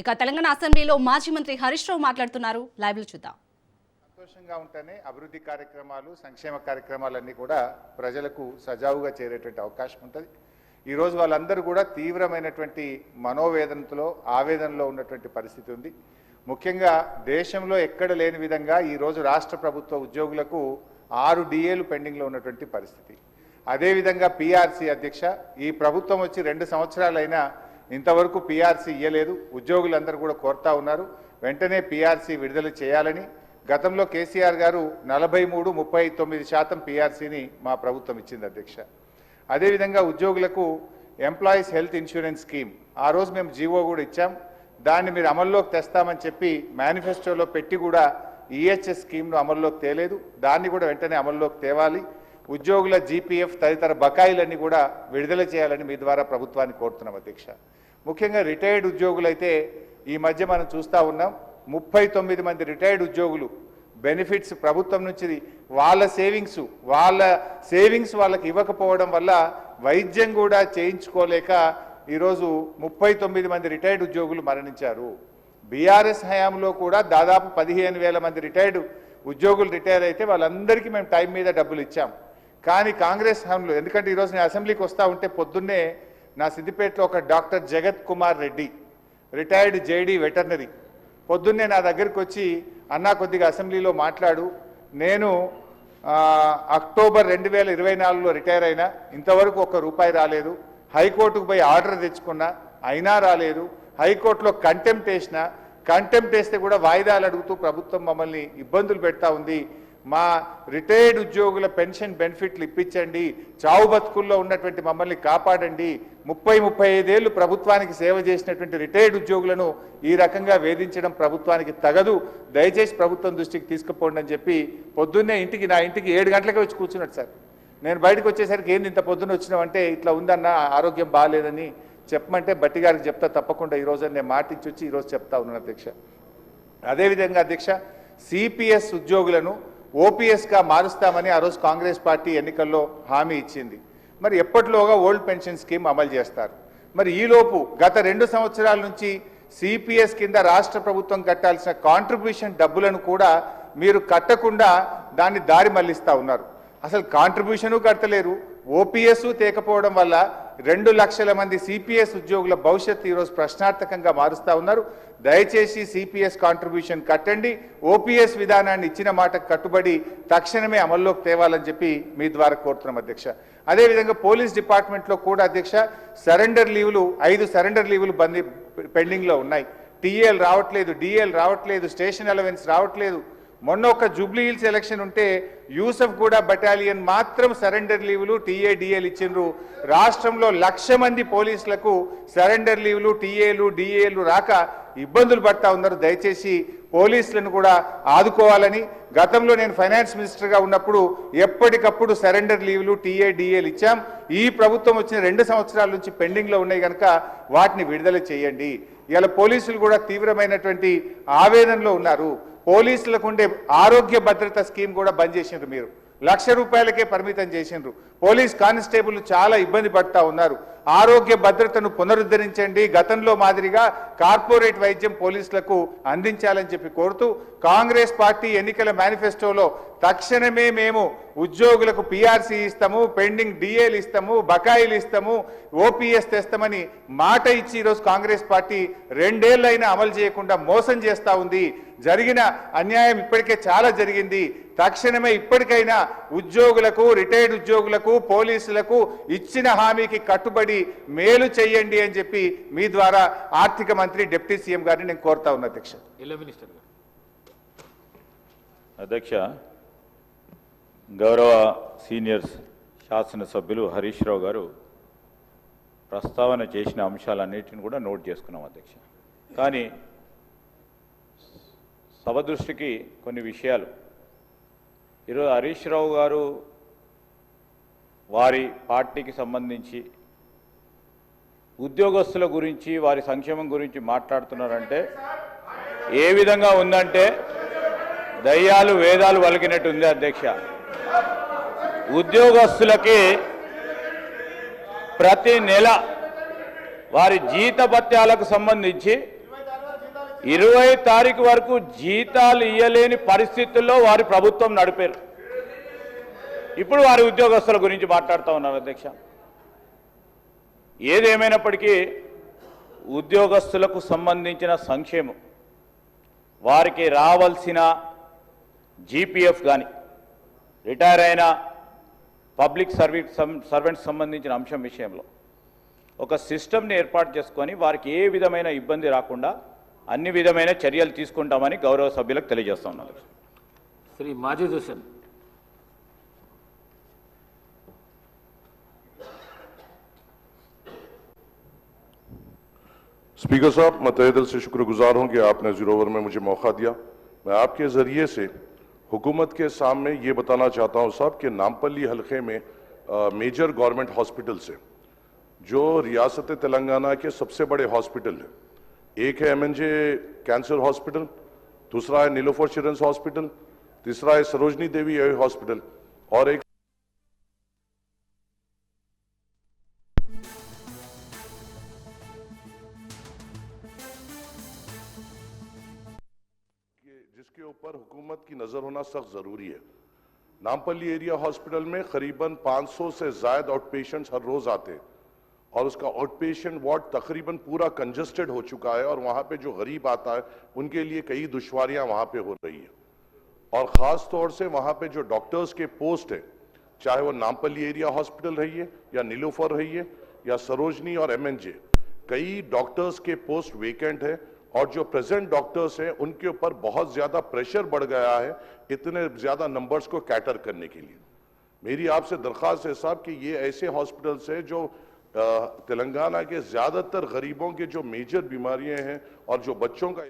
ఇక తెలంగాణ అసెంబ్లీలో మాజీ మంత్రి హరీష్ రావు మాట్లాడుతున్నారు. లైవ్ లో చూద్దాం. సంతోషంగా ఉంటేనే అభివృద్ధి కార్యక్రమాలు సంక్షేమ కార్యక్రమాలన్నీ కూడా ప్రజలకు సజావుగా చేరేటువంటి అవకాశం ఉంటుంది. ఈరోజు వాళ్ళందరూ కూడా తీవ్రమైనటువంటి మనోవేదనతో ఆవేదనలో ఉన్నటువంటి పరిస్థితి ఉంది. ముఖ్యంగా దేశంలో ఎక్కడ లేని విధంగా ఈరోజు రాష్ట్ర ప్రభుత్వ ఉద్యోగులకు 6 డిఏలు పెండింగ్లో ఉన్నటువంటి పరిస్థితి. అదేవిధంగా పిఆర్సీ అధ్యక్ష, ఈ ప్రభుత్వం వచ్చి 2 సంవత్సరాలైనా ఇంతవరకు పిఆర్సీ ఇయ్యలేదు. ఉద్యోగులందరూ కూడా కోరుతా ఉన్నారు వెంటనే పిఆర్సీ విడుదల చేయాలని. గతంలో కేసీఆర్ గారు 43-39% పిఆర్సీని మా ప్రభుత్వం ఇచ్చింది అధ్యక్ష. అదేవిధంగా ఉద్యోగులకు ఎంప్లాయీస్ హెల్త్ ఇన్సూరెన్స్ స్కీమ్ ఆ రోజు మేము జీవో కూడా ఇచ్చాం. దాన్ని మీరు అమల్లోకి తెస్తామని చెప్పి మేనిఫెస్టోలో పెట్టి కూడా ఈహెచ్ఎస్ స్కీమ్ను అమల్లోకి తేలేదు. దాన్ని కూడా వెంటనే అమల్లోకి తేవాలి. ఉద్యోగుల జీపీఎఫ్ తదితర బకాయిలన్నీ కూడా విడుదల చేయాలని మీ ద్వారా ప్రభుత్వాన్ని కోరుతున్నాం అధ్యక్ష. ముఖ్యంగా రిటైర్డ్ ఉద్యోగులైతే ఈ మధ్య మనం చూస్తూ ఉన్నాం 39 మంది రిటైర్డ్ ఉద్యోగులు బెనిఫిట్స్ ప్రభుత్వం నుంచి వాళ్ళ సేవింగ్స్ వాళ్ళకి ఇవ్వకపోవడం వల్ల వైద్యం కూడా చేయించుకోలేక ఈరోజు 39 మంది రిటైర్డ్ ఉద్యోగులు మరణించారు. బీఆర్ఎస్ హయాంలో కూడా దాదాపు 15,000 మంది రిటైర్డ్ ఉద్యోగులు రిటైర్ అయితే వాళ్ళందరికీ మేము టైం మీద డబ్బులు ఇచ్చాం. కానీ కాంగ్రెస్ హయాంలో, ఎందుకంటే ఈరోజు నేను అసెంబ్లీకి వస్తూ ఉంటే పొద్దున్నే నా సిద్దిపేటలో ఒక డాక్టర్ జగత్ Kumar Reddy retired JD veterinary పొద్దున్నే నా దగ్గరికి వచ్చి, అన్నా కొద్దిగా అసెంబ్లీలో మాట్లాడు, నేను అక్టోబర్ 2024లో రిటైర్ అయినా, ఇంతవరకు ₹1 రాలేదు. హైకోర్టుకు పోయి ఆర్డర్ తెచ్చుకున్నా అయినా రాలేదు. హైకోర్టులో కంటెంప్ట్ వేస్తే కూడా వాయిదాలు అడుగుతూ ప్రభుత్వం మమ్మల్ని ఇబ్బందులు పెడతా ఉంది. మా రిటైర్డ్ ఉద్యోగుల పెన్షన్ బెనిఫిట్లు ఇప్పించండి, చావు బతుకుల్లో ఉన్నటువంటి మమ్మల్ని కాపాడండి. 30-35 ఏళ్ళు ప్రభుత్వానికి సేవ చేసినటువంటి రిటైర్డ్ ఉద్యోగులను ఈ రకంగా వేధించడం ప్రభుత్వానికి తగదు, దయచేసి ప్రభుత్వం దృష్టికి తీసుకుపోండి అని చెప్పి పొద్దున్నే నా ఇంటికి 7 గంటలకే వచ్చి కూర్చున్నాడు సార్. నేను బయటకు వచ్చేసరికి ఏంది ఇంత పొద్దున్న వచ్చినామంటే, ఇట్లా ఉందన్న ఆరోగ్యం బాగాలేదని చెప్పమంటే బట్టి గారికి చెప్తా తప్పకుండా ఈరోజు నేను మాటించి వచ్చి ఈరోజు చెప్తా ఉన్నాను అధ్యక్ష. అదేవిధంగా అధ్యక్ష, సిపిఎస్ ఉద్యోగులను ఓపీఎస్గా మారుస్తామని ఆ రోజు కాంగ్రెస్ పార్టీ ఎన్నికల్లో హామీ ఇచ్చింది. మరి ఎప్పటిలోగా ఓల్డ్ పెన్షన్ స్కీమ్ అమలు చేస్తారు? మరి ఈలోపు గత 2 సంవత్సరాల నుంచి సిపిఎస్ కింద రాష్ట్ర ప్రభుత్వం కట్టాల్సిన కాంట్రిబ్యూషన్ డబ్బులను కూడా మీరు కట్టకుండా దాన్ని దారి మళ్లిస్తూ ఉన్నారు. అసలు కాంట్రిబ్యూషను కట్టలేరు, ఓపీఎస్ తేకపోవడం వల్ల 2 లక్షల మంది సిపిఎస్ ఉద్యోగుల భవిష్యత్తు ఈరోజు ప్రశ్నార్థకంగా మారుస్తూ ఉన్నారు. దయచేసి సిపిఎస్ కాంట్రిబ్యూషన్ కట్టండి, ఓపీఎస్ విధానాన్ని ఇచ్చిన మాటకు కట్టుబడి తక్షణమే అమల్లోకి తేవాలని చెప్పి మీ ద్వారా కోరుతున్నాం అధ్యక్ష. అదేవిధంగా పోలీస్ డిపార్ట్మెంట్లో కూడా అధ్యక్ష సరెండర్ లీవులు 5 సరెండర్ లీవులు పెండింగ్లో ఉన్నాయి. టీఏలు రావట్లేదు, డిఏలు రావట్లేదు, స్టేషన్ అలవెన్స్ రావట్లేదు. మొన్న ఒక జూబ్లీ హిల్స్ ఎలక్షన్ ఉంటే యూసఫ్ గూడ బటాలియన్ మాత్రం సరెండర్ లీవులు టీఏలు ఇచ్చిండ్రు. రాష్ట్రంలో 1,00,000 మంది పోలీసులకు సరెండర్ లీవులు టీఏలు డిఏలు రాక ఇబ్బందులు పడతా ఉన్నారు. దయచేసి పోలీసులను కూడా ఆదుకోవాలని, గతంలో నేను ఫైనాన్స్ మినిస్టర్గా ఉన్నప్పుడు ఎప్పటికప్పుడు సరెండర్ లీవులు డిఏలు ఇచ్చాం. ఈ ప్రభుత్వం వచ్చిన 2 సంవత్సరాల నుంచి పెండింగ్లో ఉన్నాయి కనుక వాటిని విడుదల చేయండి. ఇవాళ పోలీసులు కూడా తీవ్రమైనటువంటి ఆవేదనలో ఉన్నారు. పోలీసులకు ఉండే ఆరోగ్య భద్రత స్కీమ్ కూడా బంద్ చేసిండ్రు. మీరు ₹1,00,000కే పరిమితం చేసిండ్రు. పోలీస్ కానిస్టేబుల్ చాలా ఇబ్బంది పడతా ఉన్నారు. ఆరోగ్య భద్రతను పునరుద్ధరించండి, గతంలో మాదిరిగా కార్పొరేట్ వైద్యం పోలీసులకు అందించాలని చెప్పి కోరుతూ కాంగ్రెస్ పార్టీ ఎన్నికల మేనిఫెస్టోలో తక్షణమే మేము ఉద్యోగులకు పిఆర్సీ ఇస్తాము, పెండింగ్ డిఏలు ఇస్తాము, బకాయిలు ఇస్తాము, ఓపీఎస్ తెస్తామని మాట ఇచ్చి ఈరోజు కాంగ్రెస్ పార్టీ 2 ఏళ్ళైనా అమలు చేయకుండా మోసం చేస్తూ ఉంది. జరిగిన అన్యాయం ఇప్పటికే చాలా జరిగింది. తక్షణమే ఇప్పటికైనా ఉద్యోగులకు, రిటైర్డ్ ఉద్యోగులకు, పోలీసులకు ఇచ్చిన హామీకి కట్టుబడి మేలు చేయండి అని చెప్పి మీ ద్వారా ఆర్థిక మంత్రి డిప్యూటీ సీఎం గారిని నేను కోరుతా ఉన్నా అధ్యక్ష. అధ్యక్ష, గౌరవ సీనియర్ శాసనసభ్యులు హరీష్ రావు గారు ప్రస్తావన చేసిన అంశాలన్నిటిని కూడా నోట్ చేసుకున్నాం అధ్యక్ష. కానీ సభ దృష్టికి కొన్ని విషయాలు ఈరోజు హరీష్ రావు గారు వారి పార్టీకి సంబంధించి ఉద్యోగస్తుల గురించి, వారి సంక్షేమం గురించి మాట్లాడుతున్నారంటే ఏ విధంగా ఉందంటే దయ్యాలు వేదాలు వలికినట్టు ఉంది అధ్యక్ష. ఉద్యోగస్తులకి ప్రతి నెల వారి జీతభత్యాలకు సంబంధించి 20 తారీఖు వరకు జీతాలు ఇయ్యలేని పరిస్థితుల్లో వారి ప్రభుత్వం నడిపారు. ఇప్పుడు వారి ఉద్యోగస్తుల గురించి మాట్లాడుతూ ఉన్నారు అధ్యక్ష. ఏదేమైనప్పటికీ ఉద్యోగస్తులకు సంబంధించిన సంక్షేమం, వారికి రావాల్సిన జీపీఎఫ్ కానీ, రిటైర్ అయిన పబ్లిక్ సర్వెంట్స్ సంబంధించిన అంశం విషయంలో ఒక సిస్టమ్ని ఏర్పాటు చేసుకొని వారికి ఏ విధమైన ఇబ్బంది రాకుండా అన్ని విధమైన చర్యలు తీసుకుంటామని గౌరవ సభ్యులకు తెలియజేస్తా ఉన్నారు. శ్రీ మాజిద్ హుసేన్. स्पीकर साहब, मैं तहे दिल से शुक्रगुजार हूं कि आपने जीरो ओवर में मुझे मौका दिया। मैं आपके जरिए से हुकूमत के सामने ये बताना चाहता हूं साहब कि नामपल्ली हलके में मेजर गवर्नमेंट हॉस्पिटल से जो रियासत तेलंगाना के सबसे बड़े हॉस्पिटल है, एक है एमएनजे कैंसर हॉस्पिटल, दूसरा है नीलोफर चिल्ड्रंस हॉस्पिटल, तीसरा है सरोजनी देवी हॉस्पिटल और एक जिसके ऊपर हुकूमत की नजर होना सख्त जरूरी है। नामपल्ली एरिया हॉस्पिटल में करीबन 500 से ज्यादा आउट पेशेंट्स हर रोज आते हैं और उसका आउट पेशेंट वार्ड तकरीबन पूरा कंजस्टेड हो चुका है और वहां पे जो गरीब आता है उनके लिए कई दुश्वारियां वहां पे हो रही है और खास तौर से वहां पे जो डॉक्टर्स के पोस्ट है, चाहे वो नामपल्ली एरिया हॉस्पिटल रही है या नीलोफर रही है या सरोजनी और एमएनजे, कई डॉक्टर्स के पोस्ट वेकेंट है और जो प्रेजेंट डॉक्टर्स हैं उनके ऊपर बहुत ज्यादा प्रेशर बढ़ गया है इतने ज्यादा नंबर्स को कैटर करने के लिए। मेरी आपसे दरख्वास्त है साहब कि ये ऐसे हॉस्पिटल्स हैं जो तेलंगाना के ज्यादातर गरीबों के जो मेजर बीमारियां हैं और जो बच्चों का